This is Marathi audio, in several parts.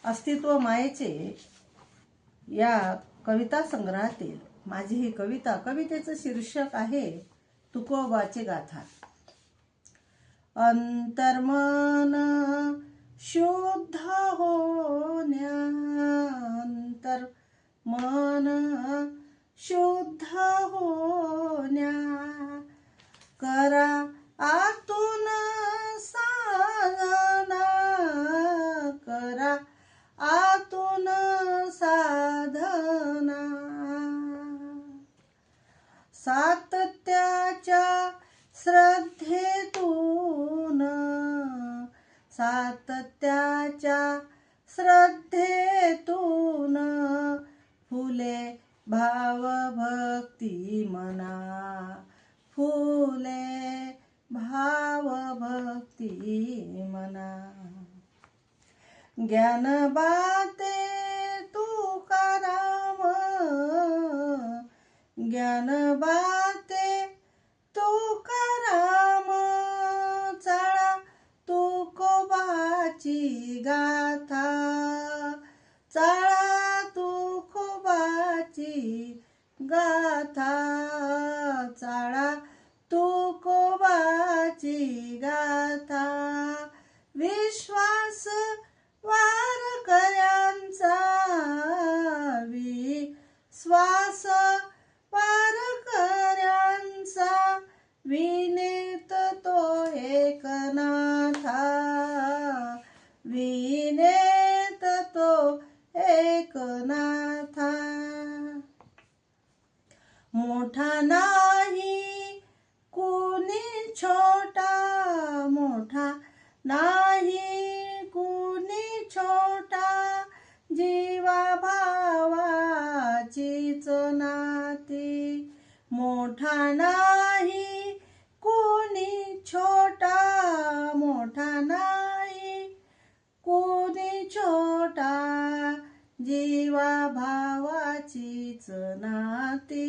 अस्तित्व मायेचे या कविता संग्रहातील माझी ही कवितेचं शीर्षक आहे तुकोबाची गाथा। अंतर्मन शुद्ध होण्या, अंतर्मन शुद्ध होण्या, करा आतून साधना, करा आतून साधना, सातत्याच्या श्रद्धेतून, सातत्याच्या श्रद्धेतून फुले भावभक्ती मना, फुले भावभक्ती मना। ज्ञानबाते तुकाराम, ज्ञानबाते तुकाराम, चाळा तुकोबाची गाथा, चाळा तुकोबाची गाथा, चाळा तुकोबाची गाथा। विश्वास वारकऱ्यांचा, विश्वास वारकऱ्यांचा, विनेत तो एकनाथा, विनेत तो एकनाथा। मोठा नाही कुणी छोटा, मोठा नाही कुणी छोटा, जीवा भावाचीच नाती। मोठा नाही कुणी छोटा, मोठा नाही कुणी छोटा, जीवा भावाचीच नाती,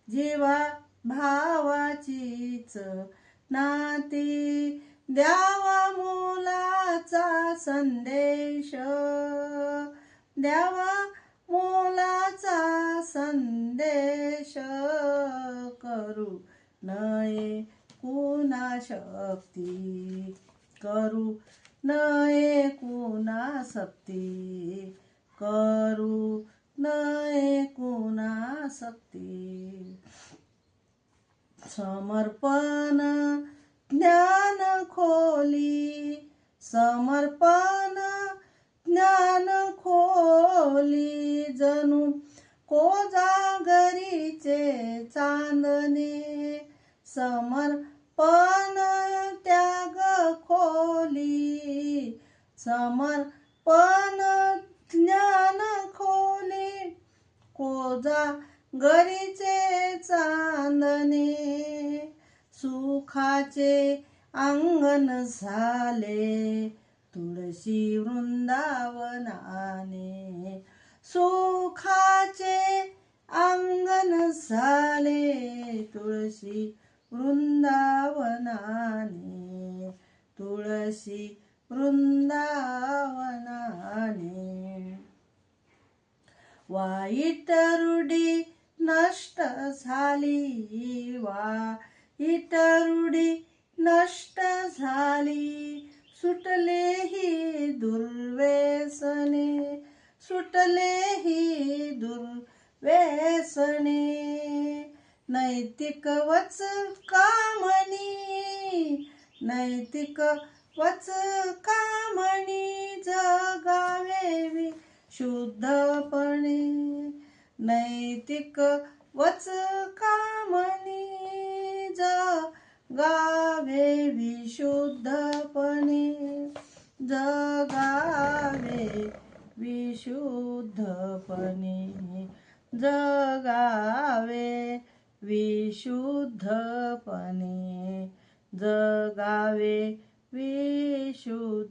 जीवा भावाचीच नाती। द्यावा मोलाचा संदेश, द्यावा मोलाचा संदेश, करू नये कुणा शक्ती, करू नये कुणा सक्ती, करू नये कुणा सक्ती। समर्पण ज्ञान खोली, समर्पण ज्ञान खोली, जणू कोजागरीचे चांदणे, समर्पण त्याग खोली, समर्पण ज्ञान खोली, कोजागरीचे चांदणे। सुखाचे अंगण झाले तुळशी वृंदावनाने, सुखाचे अंगण झाले तुळशी वृंदावनाने, तुळशी वृंदावनाने। वाईट रूढी नष्ट झाली, वाईट रूढी नष्ट झाली, सुटले ही दुर्व्यसने, सुटले ही दुर्व्यसने। नैतिक वचकामणी, नैतिक वचकामणी, जगावे विशुद्धपणे, नैतिक वचकामणी, जगावे विशुद्धपणे, जगावे विशुद्धपणे, जगावे विशुद्धपणे, जगावे विशुद्धपणे।